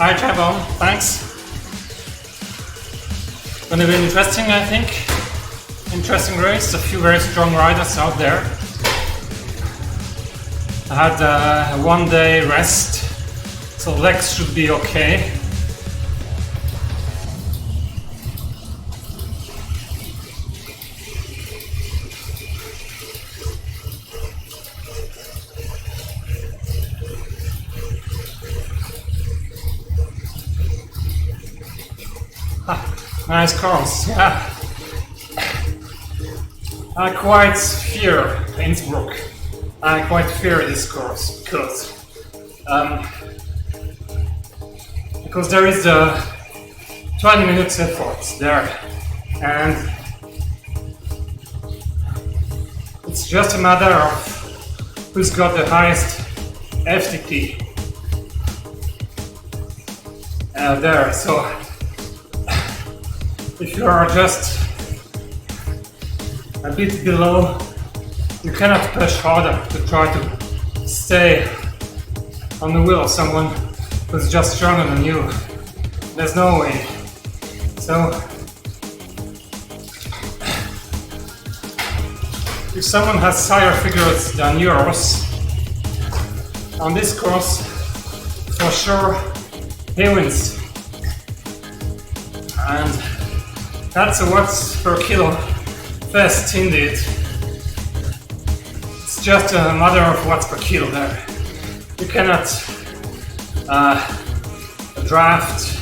Hi, Trevor. Thanks. Gonna be interesting, I think. Interesting race. A few very strong riders out there. I had a 1 day rest, so legs should be okay. Nice course, yeah. I quite fear Innsbruck. I quite fear this course because there is the 20 minutes effort there, and it's just a matter of who's got the highest FTP there. So if you are just a bit below, you cannot push harder to try to stay on the wheel of someone who's just stronger than you. There's no way. So if someone has higher figures than yours on this course, for sure he wins. And that's a watts per kilo fest indeed. It's just a matter of watts per kilo there. You cannot draft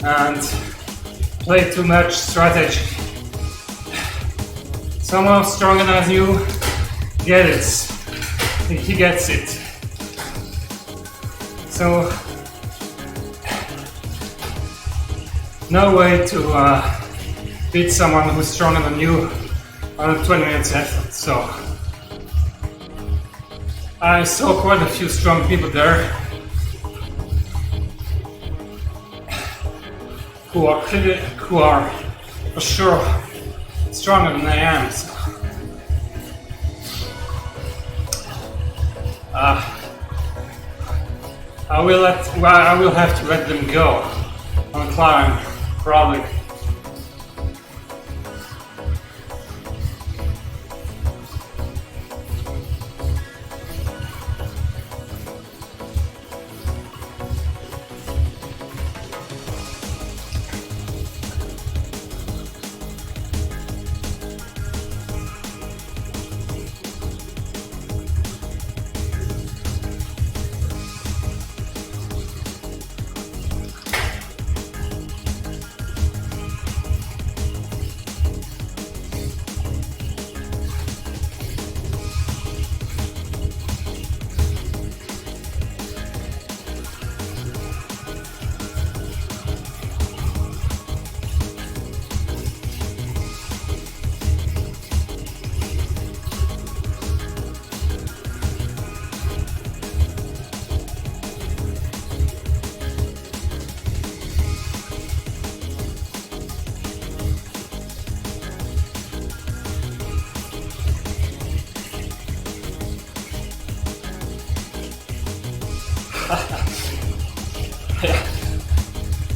and play too much strategy. Someone stronger than you gets it. He gets it. So no way to beat someone who's stronger than you on a 20 minutes effort. So I saw quite a few strong people there who are for sure stronger than I am. So, I will have to let them go on climb probably.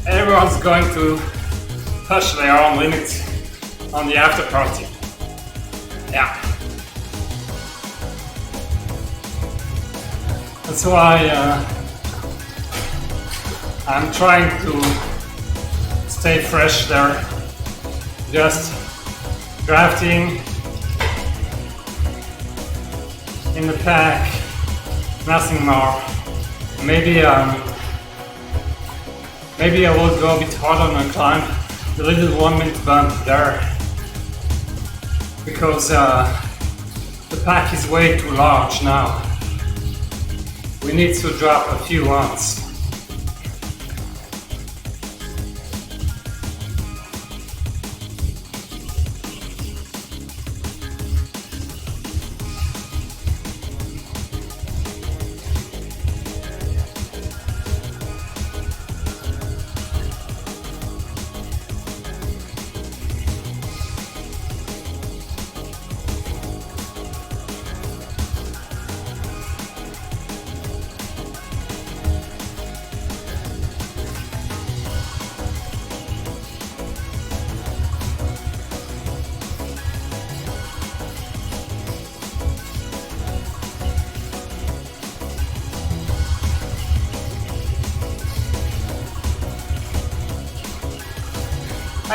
Everyone's going to push their own limits on the after party. Yeah. That's why I'm trying to stay fresh there. Just drafting in the pack, nothing more. Maybe I will go a bit harder on a climb, the little 1 minute bump there, because the pack is way too large now. We need to drop a few ones.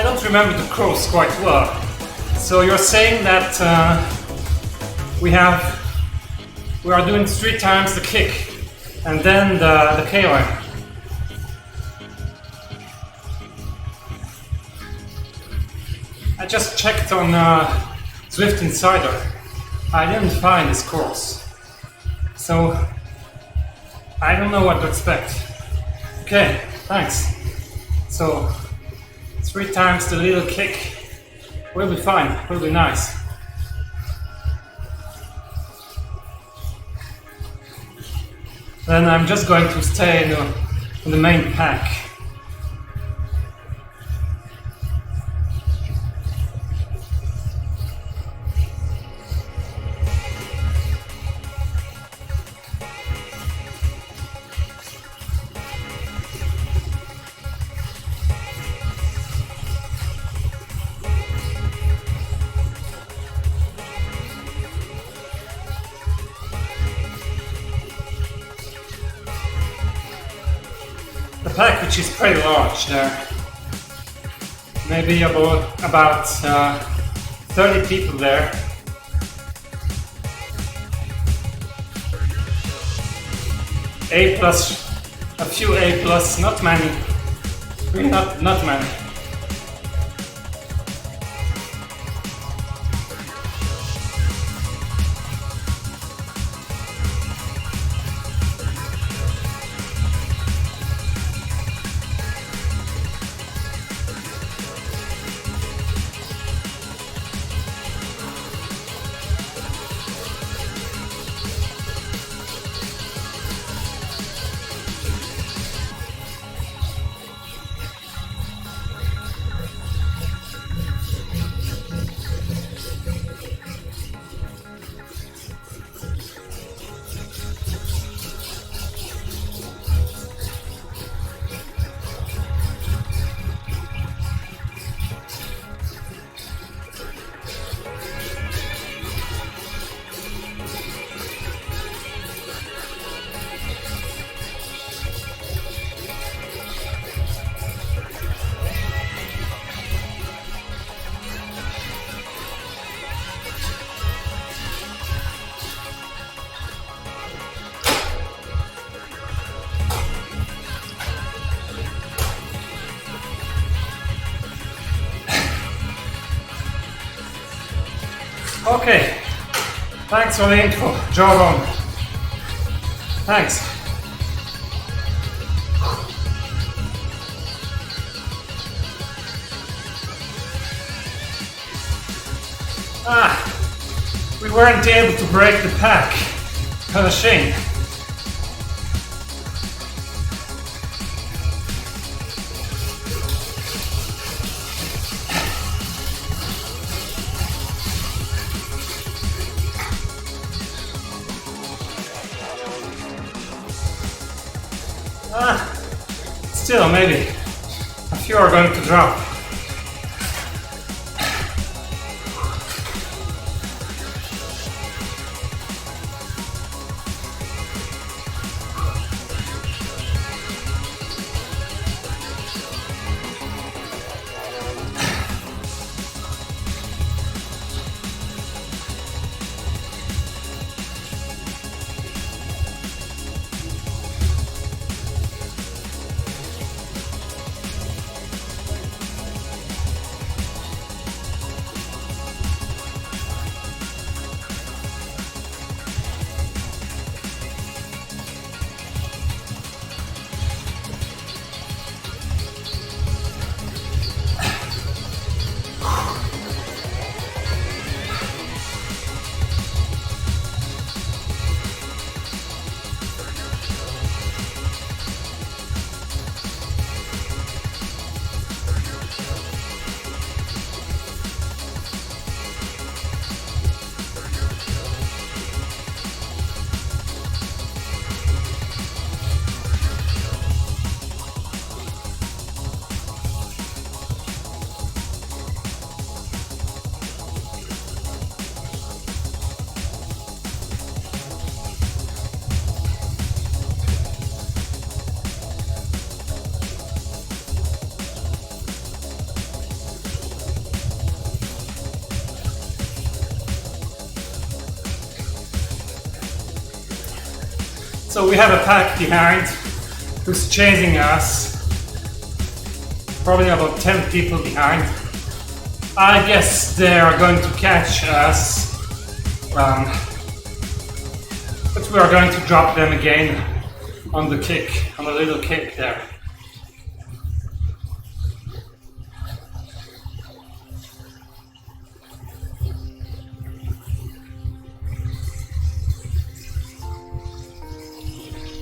don't remember the course quite well. So you're saying that we are doing 3 times the kick and then the K-line. I just checked on Zwift Insider. I didn't find this course. So I don't know what to expect. Okay, thanks. So 3 times the little kick. Will be fine, will be nice. Then I'm just going to stay in the main pack. The pack, which is pretty large there, maybe about 30 people there. A plus, a few A plus, not many, really not many. Okay, thanks for the info, Joe. Thanks. We weren't able to break the pack. Kind of shame. Still, maybe a few are going to drop. So we have a pack behind who's chasing us. Probably about 10 people behind. I guess they are going to catch us. But we are going to drop them again on the kick, on the little kick there.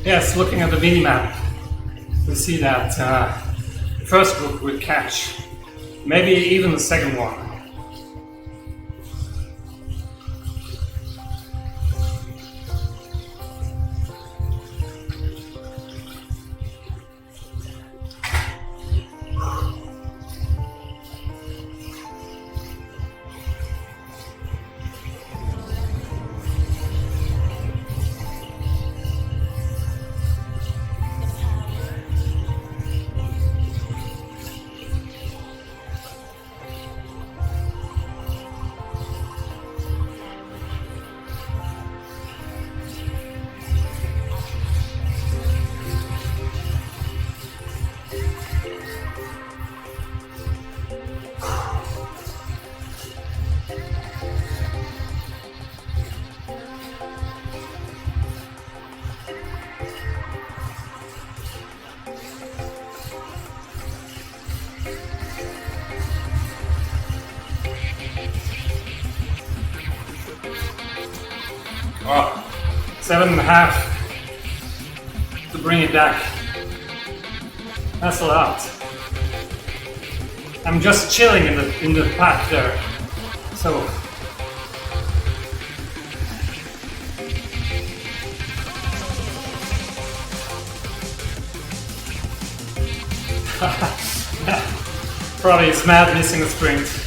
Yes, looking at the mini-map, we see that the first group will catch, maybe even the second one. Oh, 7.5 to bring it back. That's a lot. I'm just chilling in the pack there. So probably it's mad missing a sprint.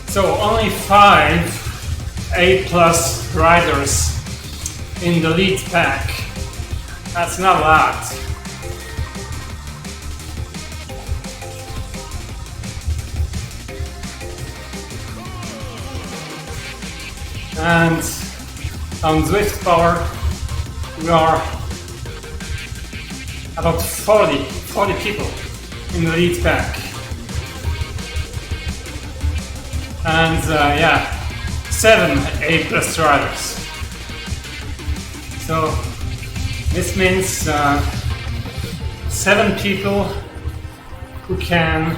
So only 5 A+ riders in the lead pack. That's not a lot. And on Zwift Power, we are about 40 people in the lead pack. And yeah, 7 A+ riders. So this means 7 people who can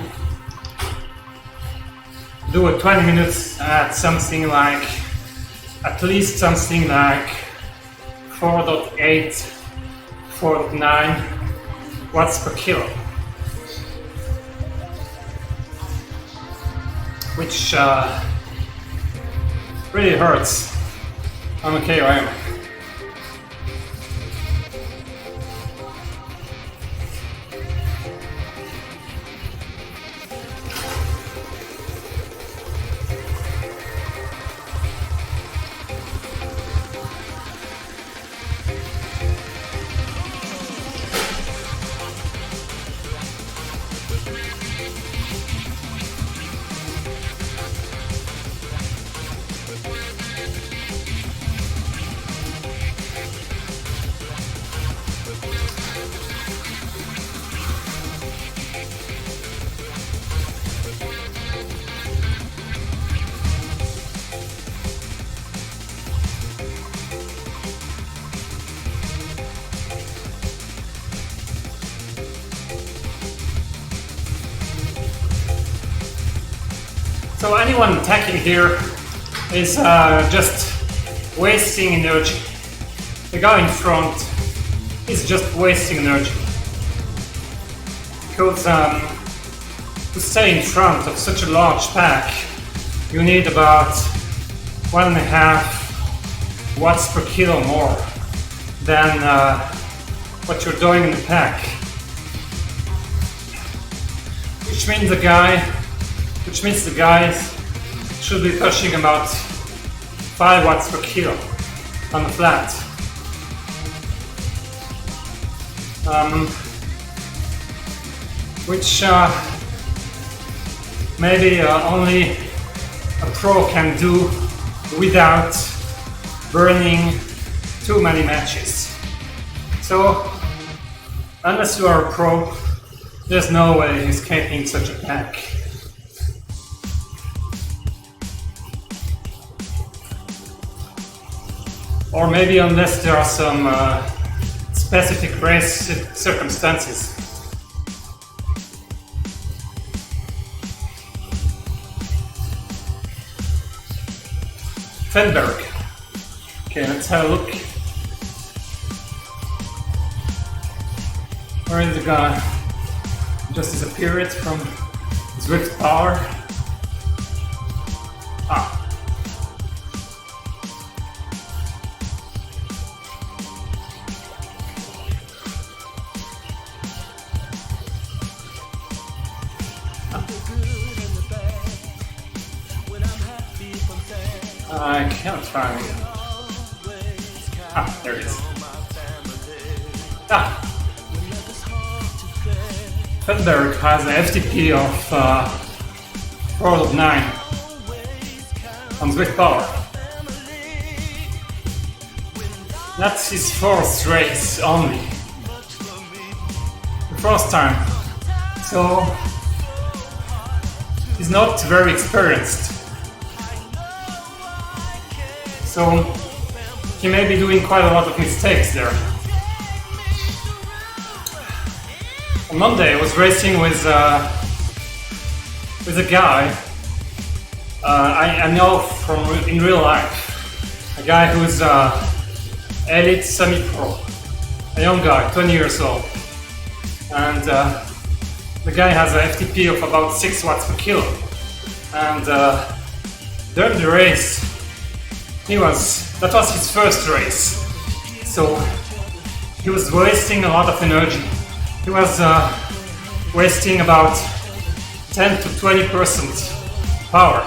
do a 20 minutes at something like, at least something like 4.8, 4.9 watts per kilo. Which really hurts on the KOM. So anyone attacking here is just wasting energy. The guy in front is just wasting energy. Because to stay in front of such a large pack, you need about 1.5 watts per kilo more than what you're doing in the pack. Which means the guys should be pushing about 5 watts per kilo on the flat. Which maybe only a pro can do without burning too many matches. So, unless you are a pro, there's no way escaping such a pack. Or maybe unless there are some specific race circumstances. Fenberg. Okay, let's have a look. Where is the guy? Just disappeared from Zwift Power. Ah. I can't find it. Ah, there it is. Ah! Fenberg has an FTP of 4.9 on Zwift Power. That's his 4th race only. The first time. So he's not very experienced. So he may be doing quite a lot of mistakes there. On Monday I was racing with a guy I know from in real life. A guy who's elite semi-pro. A young guy, 20 years old. And the guy has a FTP of about 6 watts per kilo. And during the race, that was his first race, so he was wasting a lot of energy. He was wasting about 10 to 20% power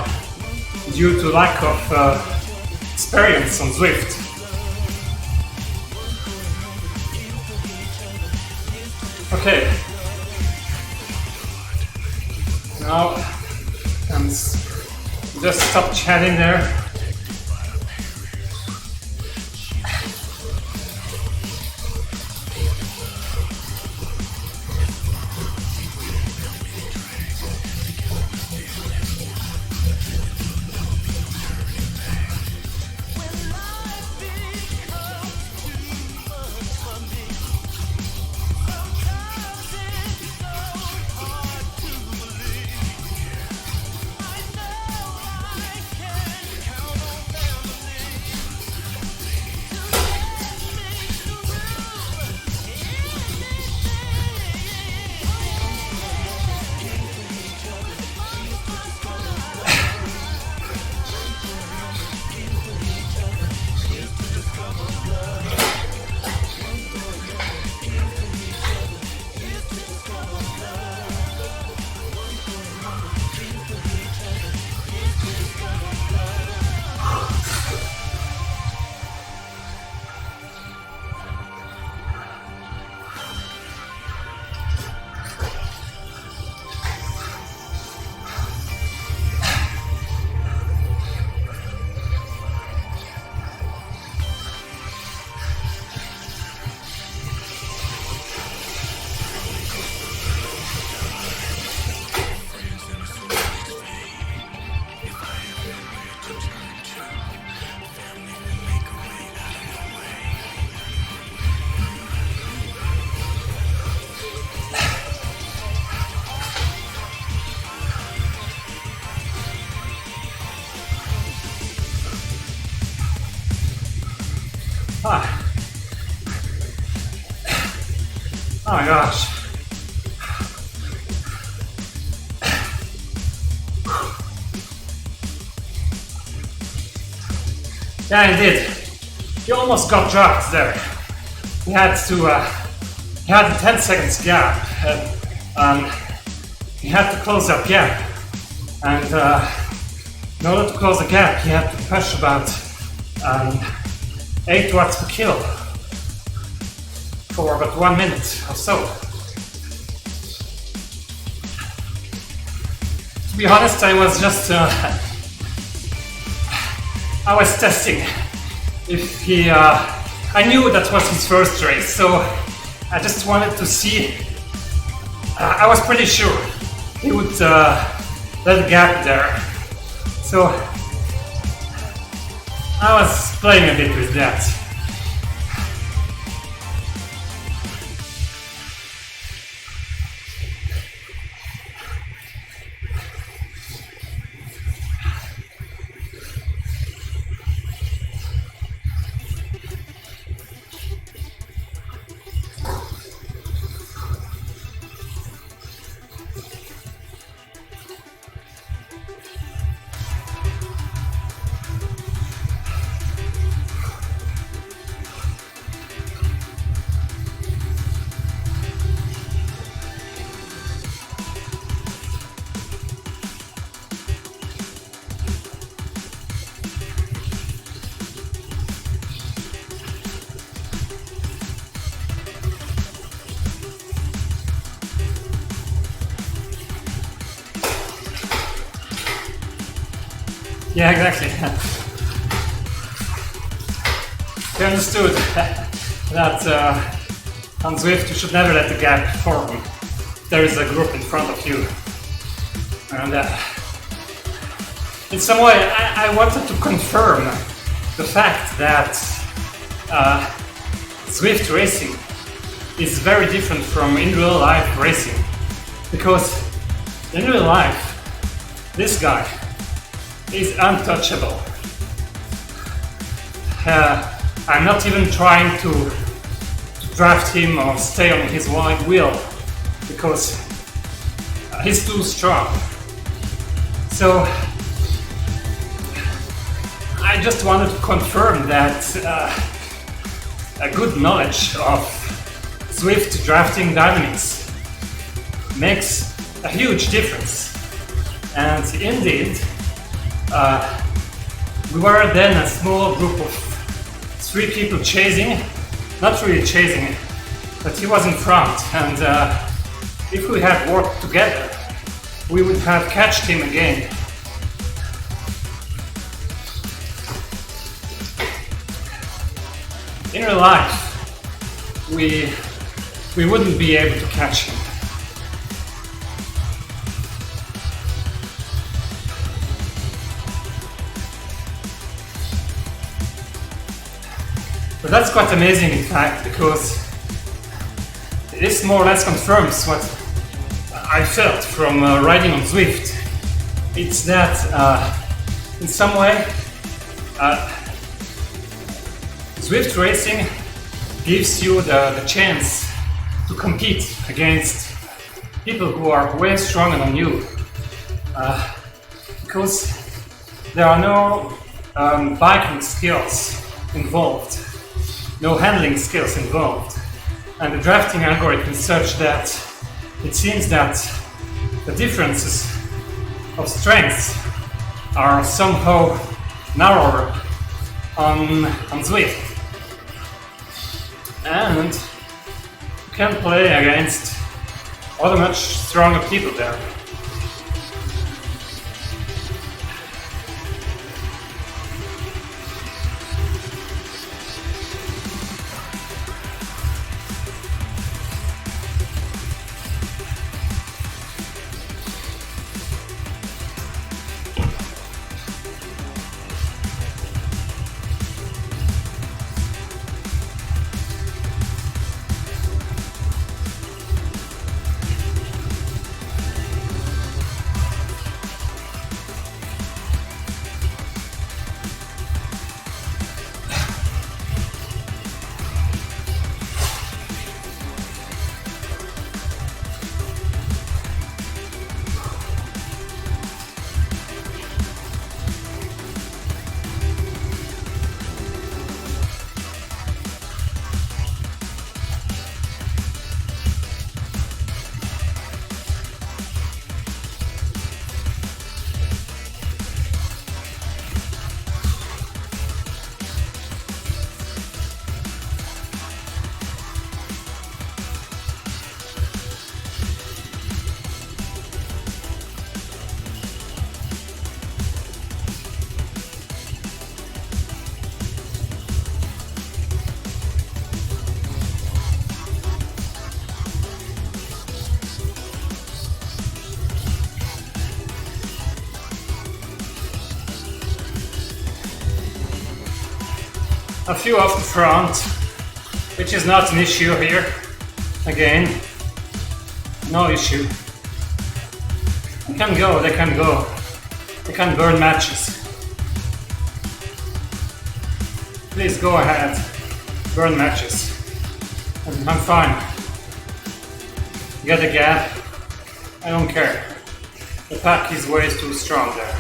due to lack of experience on Zwift. Okay, now just stop chatting there. Oh my gosh. Yeah, indeed. He almost got dropped there. He had a 10 seconds gap, and he had to close that gap. And in order to close the gap, he had to push about 8 watts per kilo for about 1 minute or so. To be honest, I was just I was testing if he. I knew that was his first race, so I just wanted to see. I was pretty sure he would let a gap there, so I was playing a bit with that. Yeah, exactly. They understood that on Zwift you should never let the gap form. There is a group in front of you. And in some way I wanted to confirm the fact that Zwift racing is very different from in real life racing. Because in real life, this guy is untouchable. I'm not even trying to draft him or stay on his wide wheel because he's too strong. So I just wanted to confirm that a good knowledge of Zwift drafting dynamics makes a huge difference. And indeed, we were then a small group of 3 people chasing, not really chasing, but he was in front, and if we had worked together, we would have catched him again. In real life, we wouldn't be able to catch him. But that's quite amazing in fact, because this more or less confirms what I felt from riding on Zwift. It's that in some way Zwift racing gives you the chance to compete against people who are way stronger than you, because there are no biking skills involved, no handling skills involved, and the drafting algorithm is such that it seems that the differences of strengths are somehow narrower on Zwift, and you can play against other much stronger people there. a few off the front, which is not an issue here. Again, no issue. They can go, they can go. They can burn matches. Please go ahead, burn matches. I'm fine. Get a gap, I don't care. The pack is way too strong there.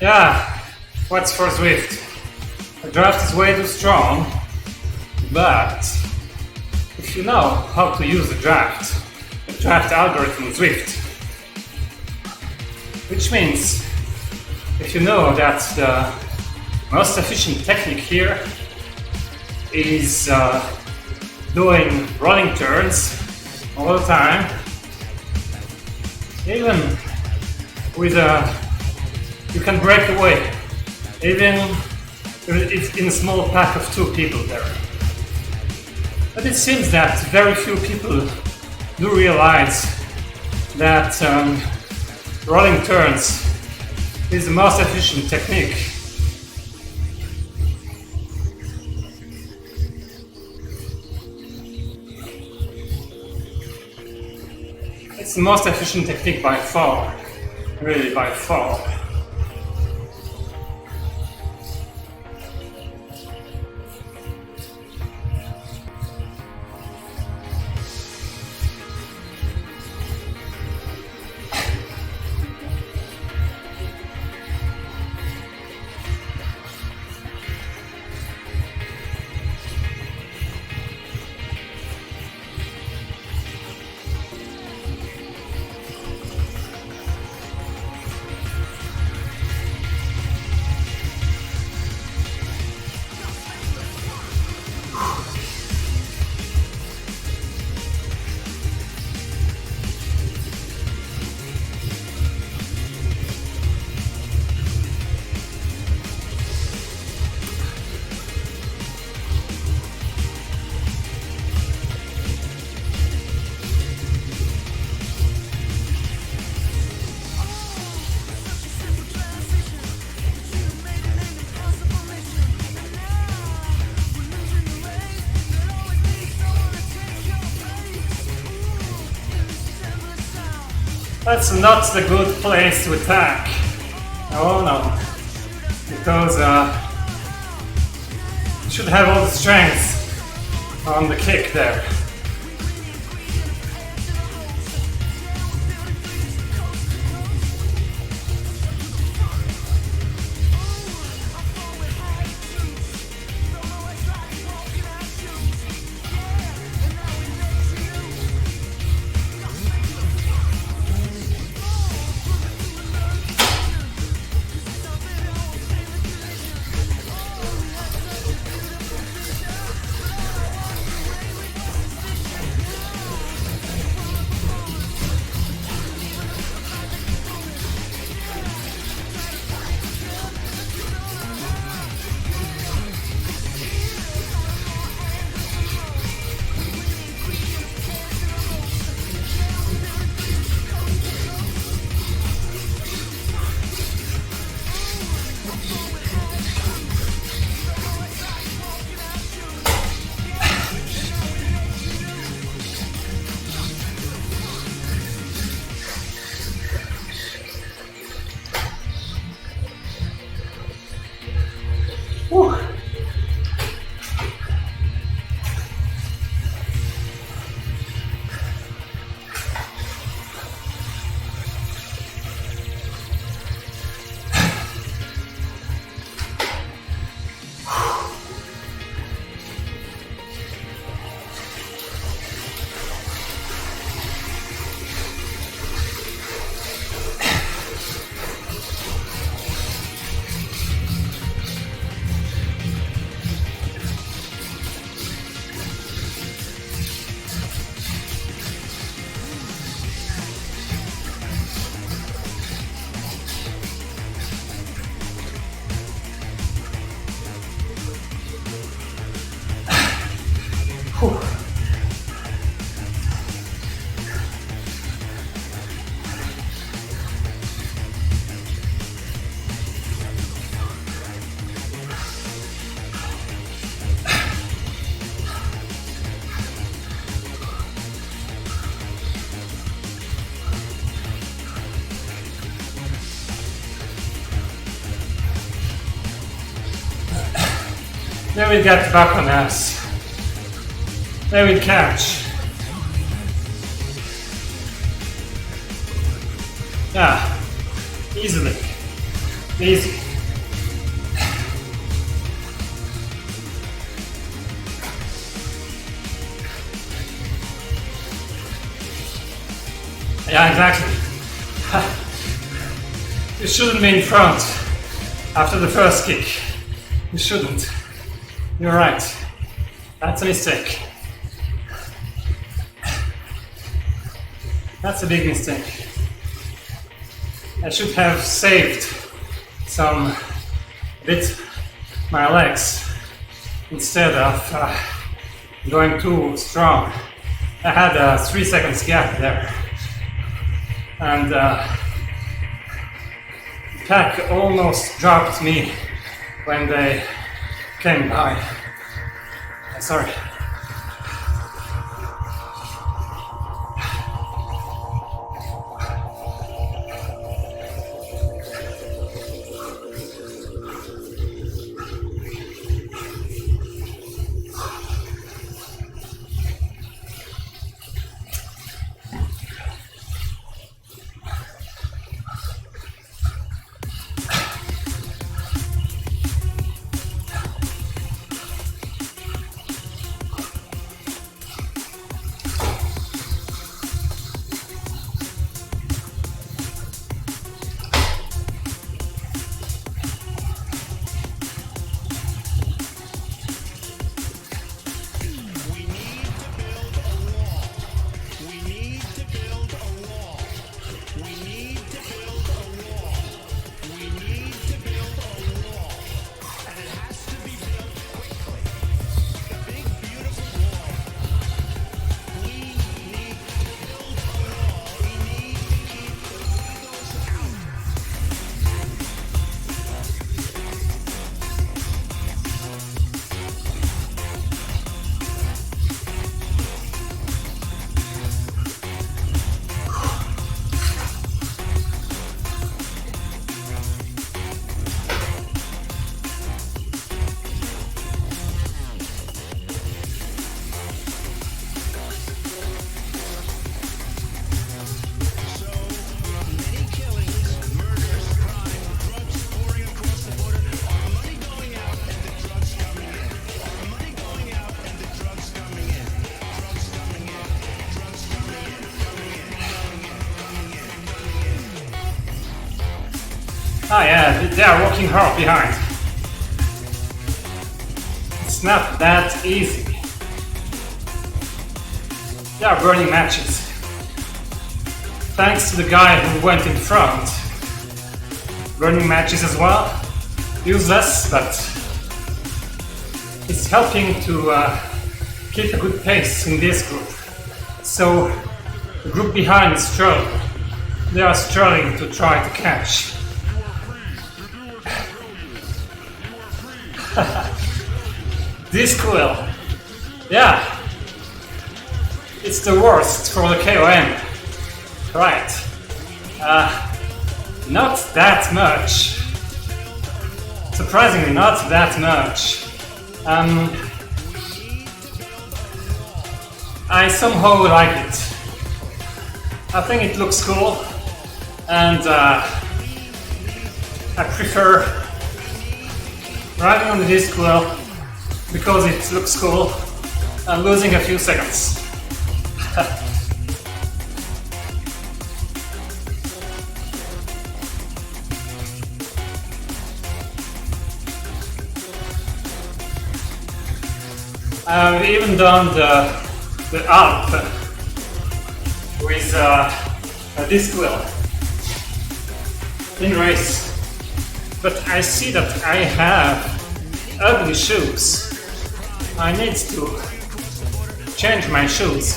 Yeah, what's for Zwift? The draft is way too strong, but if you know how to use the draft algorithm in Zwift, which means if you know that the most efficient technique here is doing rolling turns all the time, even with you can break away, even if in a small pack of 2 people there. But it seems that very few people do realize that rolling turns is the most efficient technique. It's the most efficient technique by far, really by far. That's not the good place to attack. Oh no. Because you should have all the strength on the kick there. They will get back on us. They will catch. Yeah, easily. Easy. Yeah, exactly. You shouldn't be in front after the first kick. You shouldn't. You're right. That's a mistake. That's a big mistake. I should have saved some bit my legs instead of going too strong. I had a 3 seconds gap there. And pack almost dropped me when they came by. Sorry. Oh yeah, they are working hard behind. It's not that easy. They are burning matches. Thanks to the guy who went in front. Burning matches as well. Useless, but it's helping to keep a good pace in this group. So the group behind is struggling. They are struggling to try to catch. This quill, yeah, it's the worst for the KOM, right? Not that much. Surprisingly, not that much. I somehow like it. I think it looks cool, and I prefer riding on the disc wheel because it looks cool and losing a few seconds. I've even done the Alp with a disc wheel in race, but I see that I have ugly shoes. I need to change my shoes.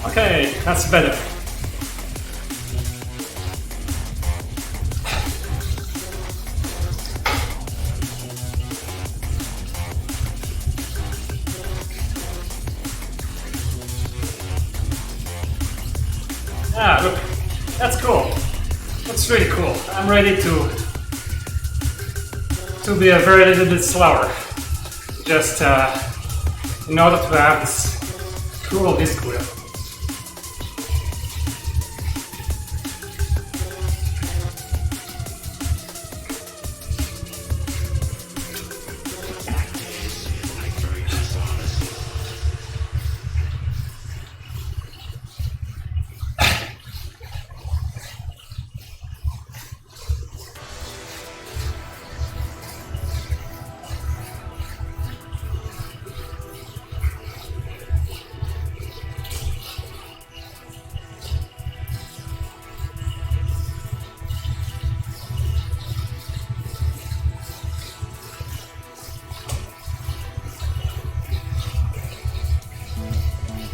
Okay, that's better. Ah, look, that's cool. That's really cool. I'm ready to be a very little bit slower, just in order to have this cool disc wheel.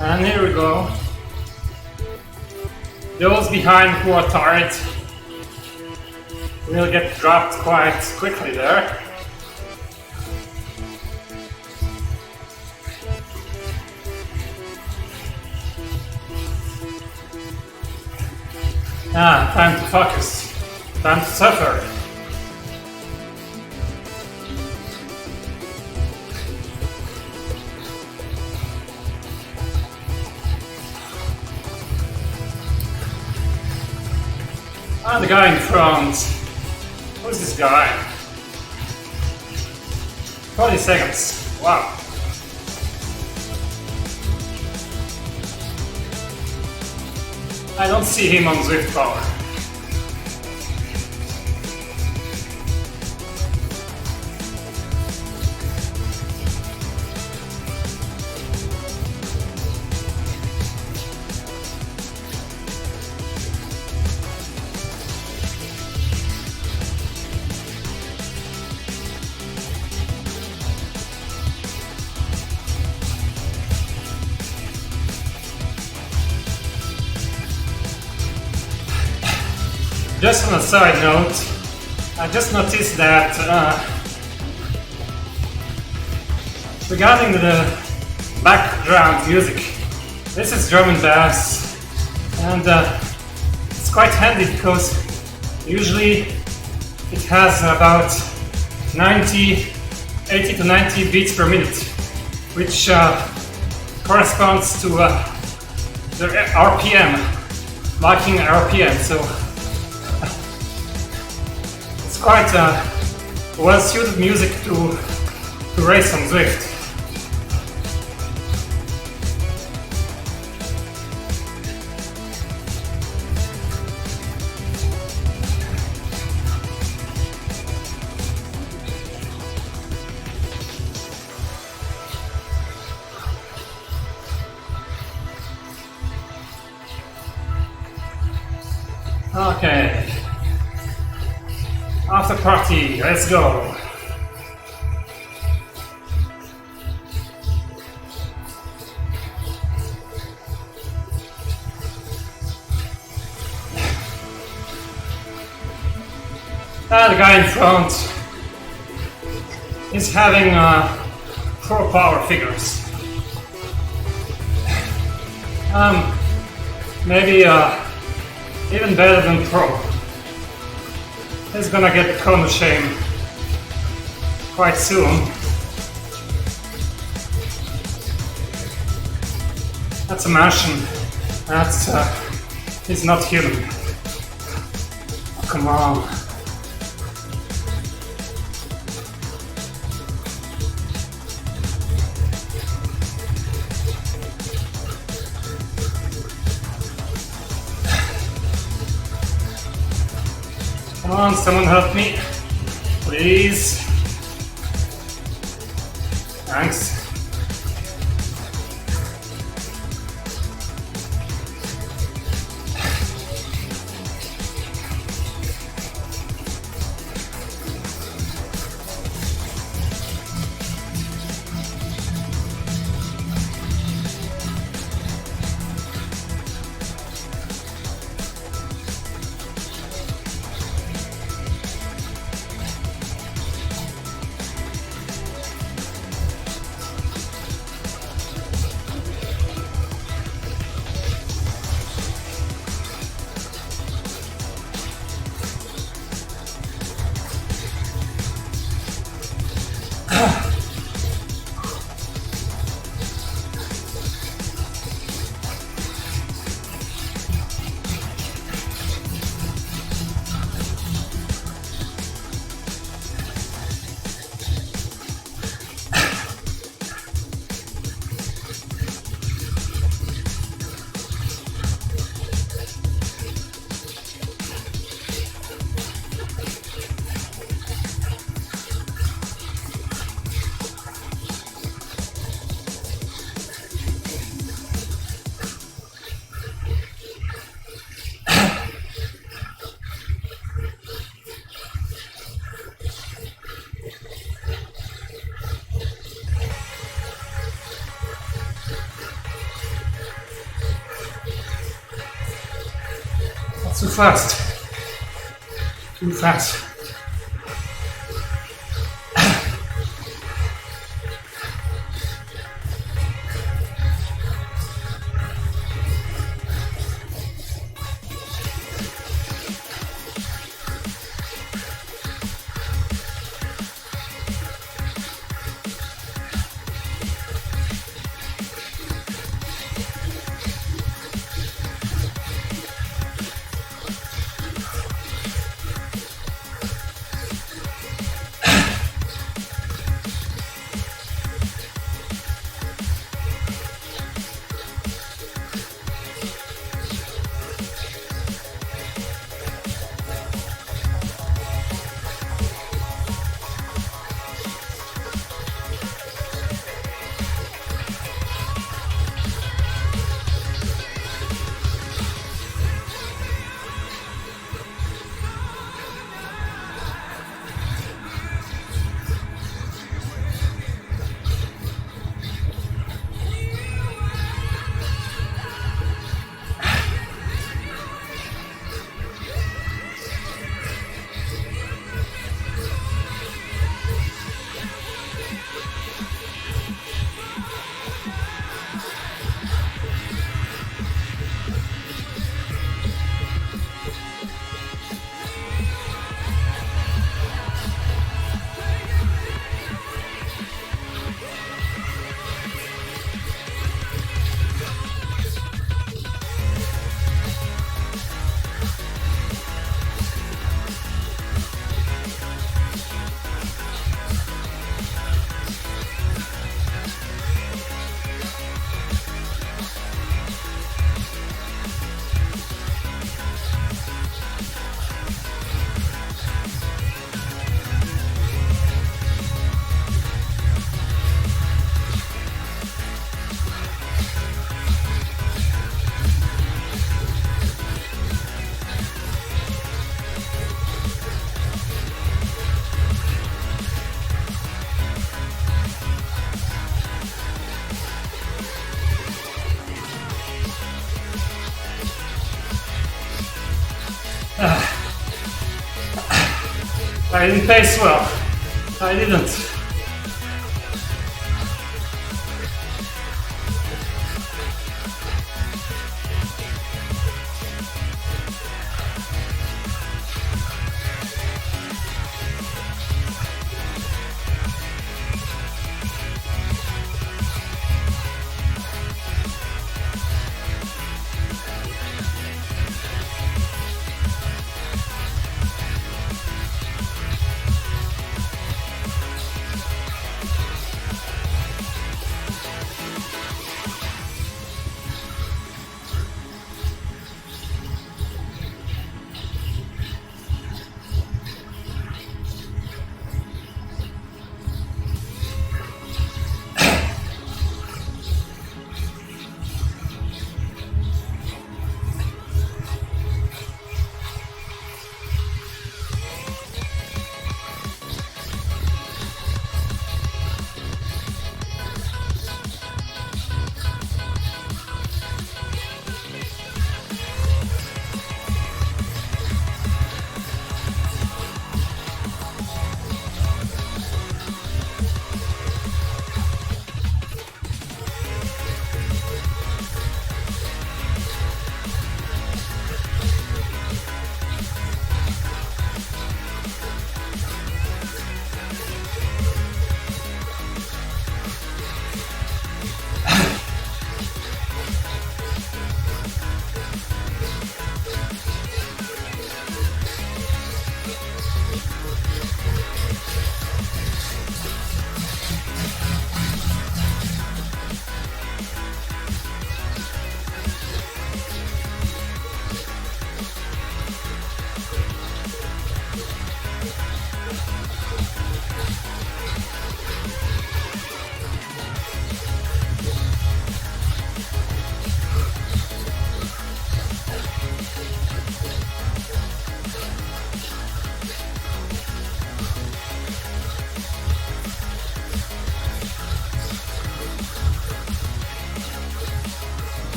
And here we go. Those behind who are tired will get dropped quite quickly there. Ah, time to focus. Time to suffer. Ah, the guy in front. Who's this guy? 20 seconds. Wow. I don't see him on Zwift power. Just on a side note, I just noticed that regarding the background music, this is drum and bass, and it's quite handy because usually it has about 80 to 90 beats per minute, which corresponds to the RPM, marking RPM. So quite well-suited music to race on Zwift. Okay. After party, let's go! The guy in front is having pro power figures. Maybe even better than pro. He's gonna get cone shame quite soon. That's a Martian. That's he's not human. Oh, come on. Come on, someone help me, please. Thanks. Too fast. Too fast. I didn't pace well. I didn't.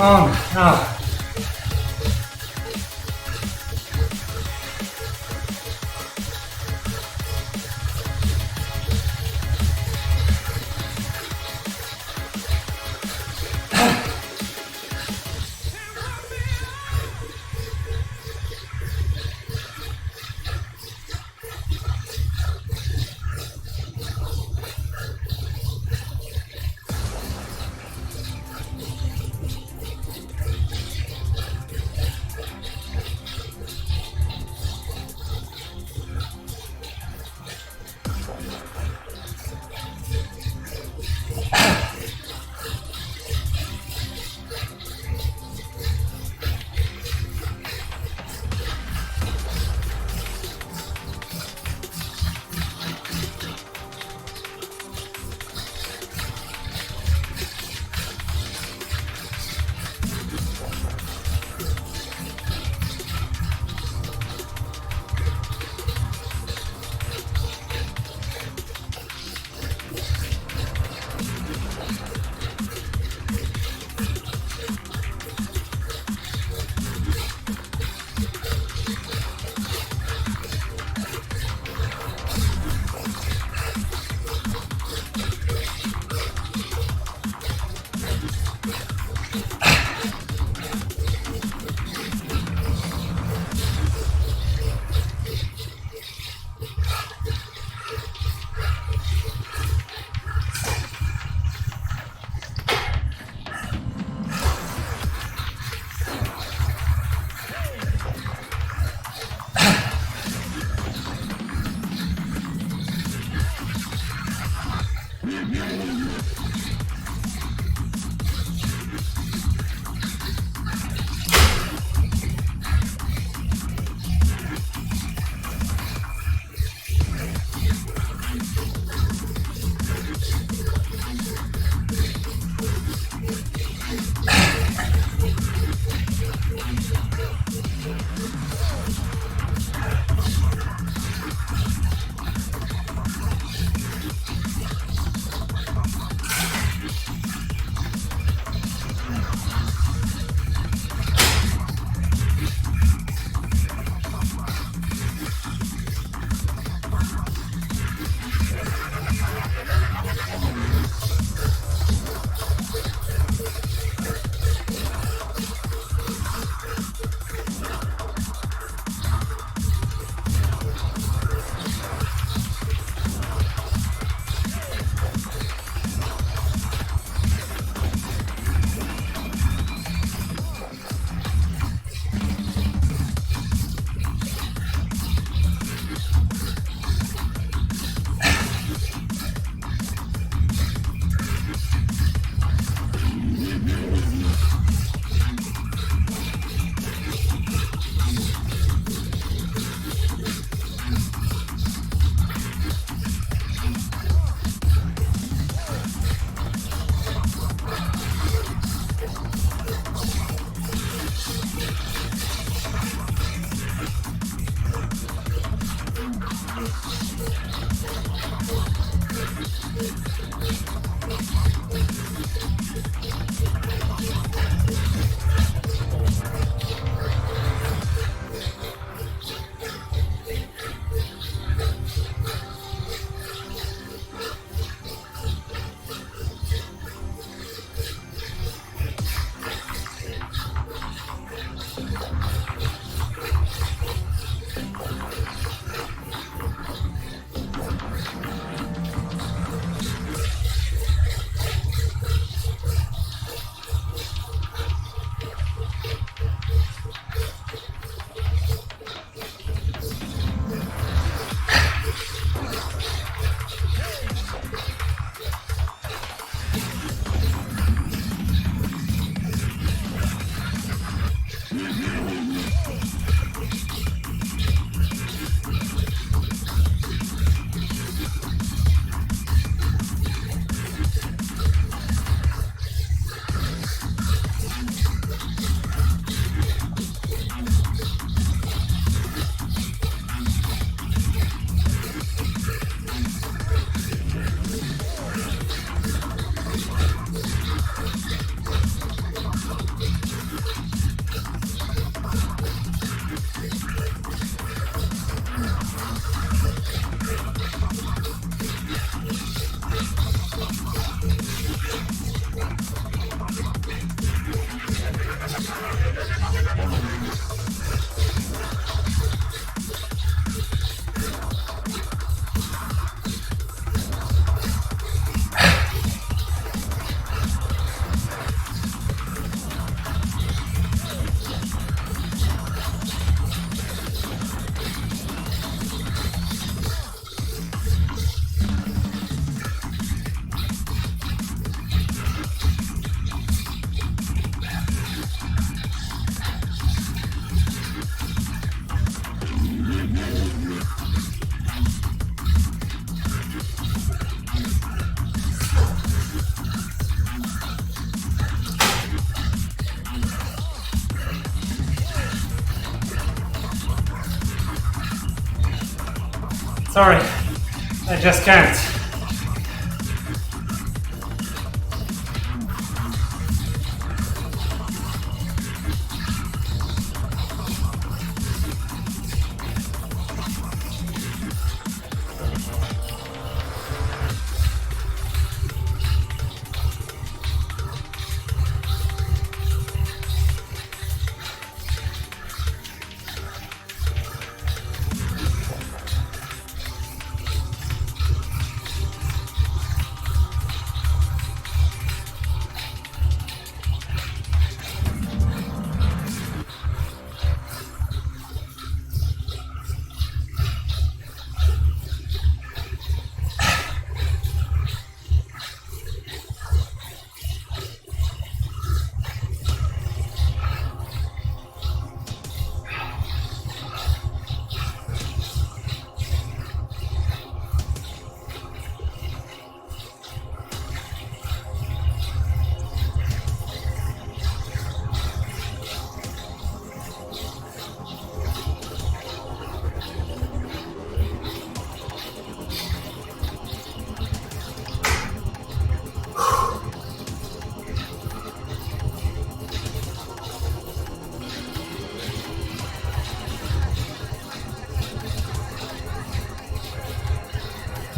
on. Now. Sorry, I just can't.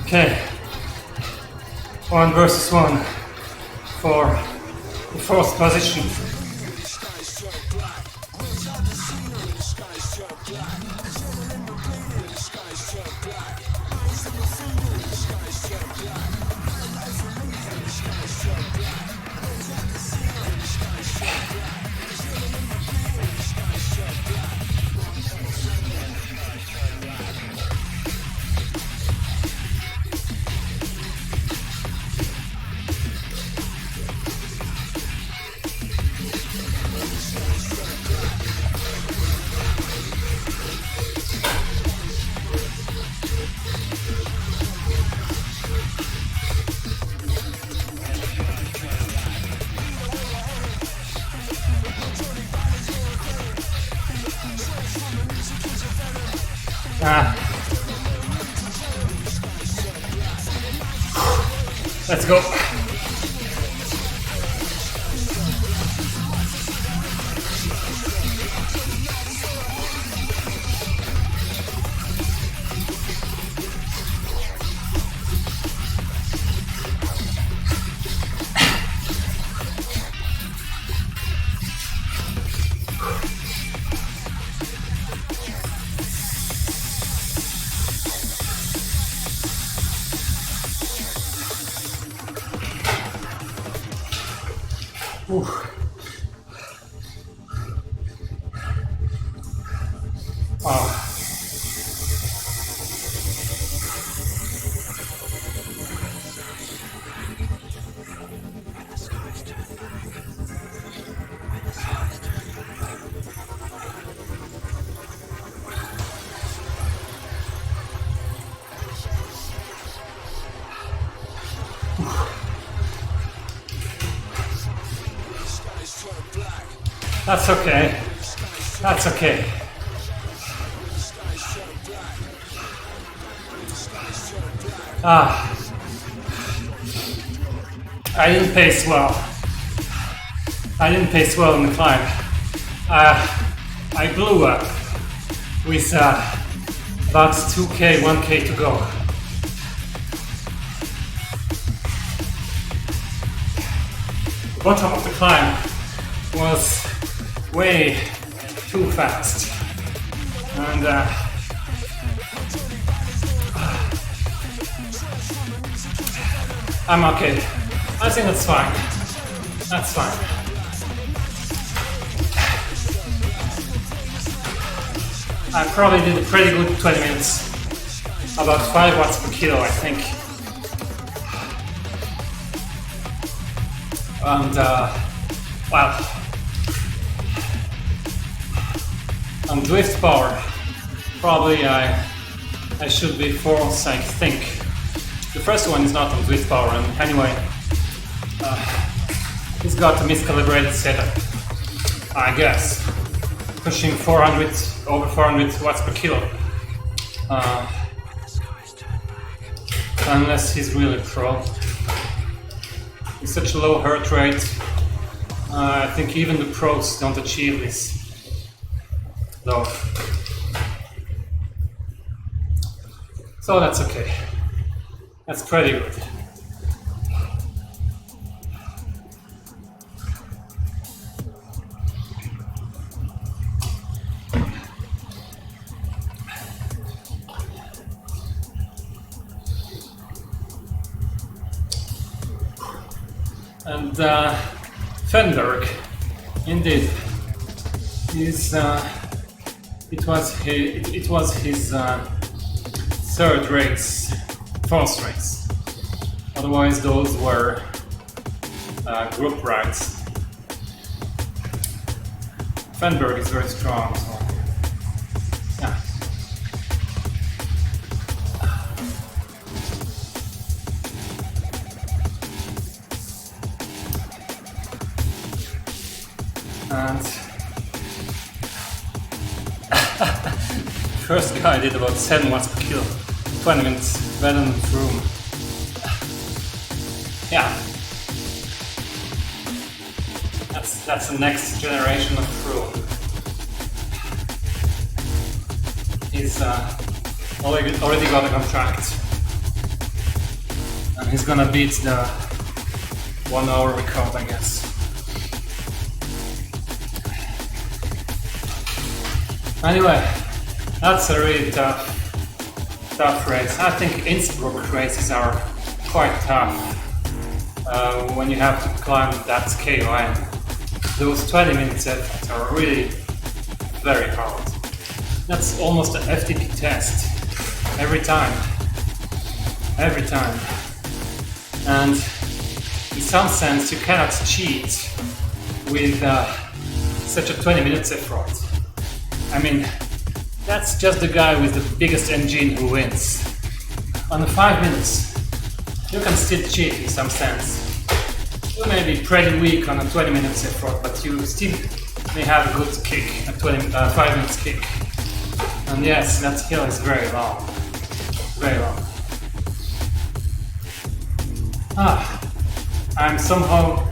Okay, 1 versus 1 for the fourth position. Let's go. Ooh. Oh. That's okay. That's okay. I didn't pace well. I didn't pace well in the climb. I blew up with about 2K, 1K to go. The bottom of the climb was way too fast, and I'm okay. I think that's fine. That's fine. I probably did a pretty good 20 minutes. About 5 watts per kilo, I think. And well, on Zwift power, probably I should be fourth, I think. The first one is not on Zwift power, and anyway, it's got a miscalibrated setup, I guess. Pushing 400, over 400 watts per kilo. unless he's really pro. With such a low heart rate, I think even the pros don't achieve this low. So that's okay. That's pretty good. And Fenberg, indeed, it was his third race, fourth race. Otherwise, those were group rides. Fenberg is very strong, so yeah. And first guy did about 7 watts per kilo, 20 minutes better than Froome. Yeah, that's the next generation of Froome. He's already got a contract, and he's gonna beat the 1 hour record, I guess. Anyway, that's a really tough race. I think Innsbruck races are quite tough when you have to climb that scale line. Those 20 minutes efforts are really very hard. That's almost an FTP test every time. And in some sense, you cannot cheat with such a 20 minutes effort. I mean, that's just the guy with the biggest engine who wins. On the 5 minutes, you can still cheat in some sense. You may be pretty weak on a 20 minutes effort, but you still may have a good kick, a 5 minutes kick. And yes, that hill is very long. Very long. I'm somehow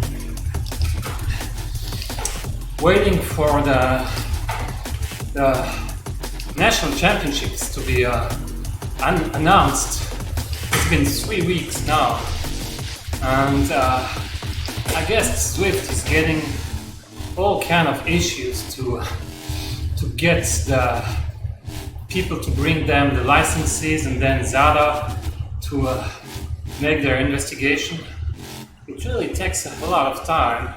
waiting for the national championships to be announced. It's been 3 weeks now, and I guess Zwift is getting all kind of issues to get the people to bring them the licenses, and then ZADA to make their investigation. It really takes a lot of time,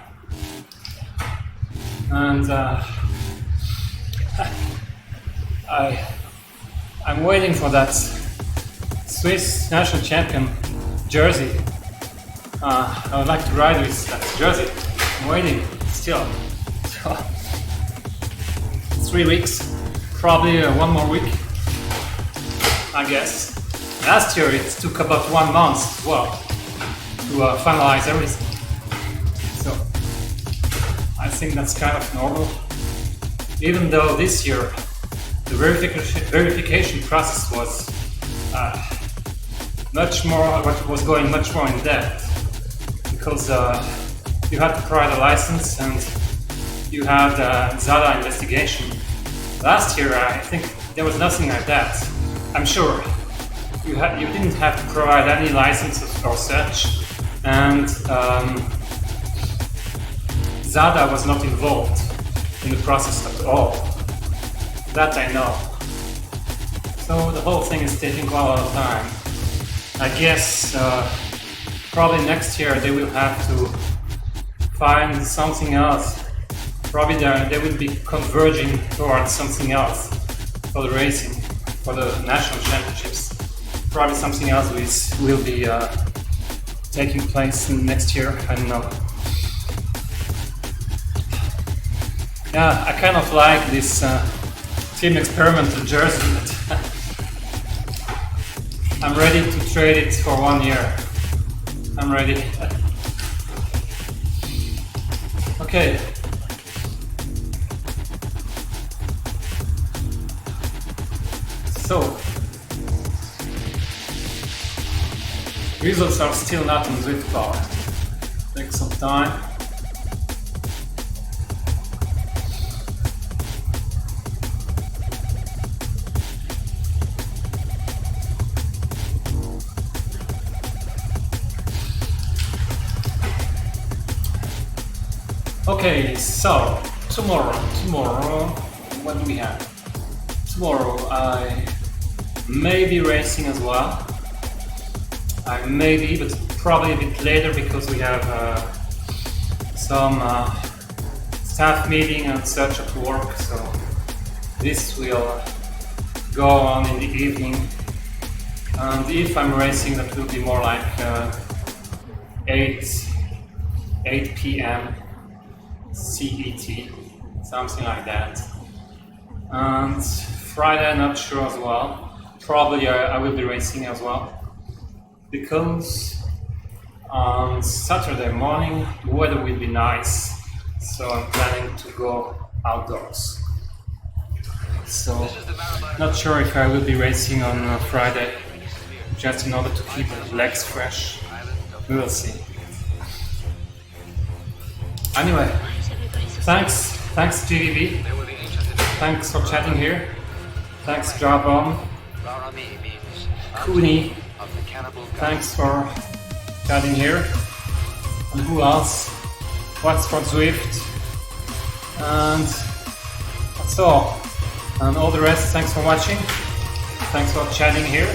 and I'm waiting for that Swiss national champion jersey. I would like to ride with that jersey. I'm waiting still. So, 3 weeks, probably 1 more week, I guess. Last year it took about 1 month as well to finalize everything. So I think that's kind of normal. Even though this year the verification process was was going much more in depth, because you had to provide a license and you had ZADA investigation. Last year, I think there was nothing like that. I'm sure you didn't have to provide any licenses or such, and ZADA was not involved in the process at all. That I know. So the whole thing is taking quite a lot of time. I guess probably next year they will have to find something else. Probably they will be converging towards something else for the racing, for the national championships. Probably something else will be taking place next year. I don't know. Yeah, I kind of like this team experimental jersey, but I'm ready to trade it for 1 year. I'm ready. Okay. So Results are still not in Zwift bar. Take some time. Okay, so tomorrow, what do we have? Tomorrow I may be racing as well. I may be, but probably a bit later because we have some staff meeting and such at work, so this will go on in the evening. And if I'm racing, that will be more like 8 p.m. CET, something like that. And Friday, I'm not sure as well. Probably I will be racing as well, because on Saturday morning the weather will be nice, so I'm planning to go outdoors. So not sure if I will be racing on Friday, just in order to keep the legs fresh. We will see. Anyway, thanks GVB, thanks for chatting here, thanks Jarbon, Cooney, thanks for chatting here, and who else, what's for Zwift, and that's all. And all the rest, thanks for watching, thanks for chatting here.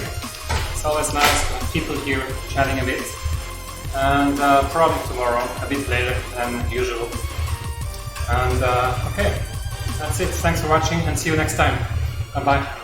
It's always nice to have people here chatting a bit. And probably tomorrow, a bit later than usual. And okay, that's it. Thanks for watching and see you next time. Bye bye.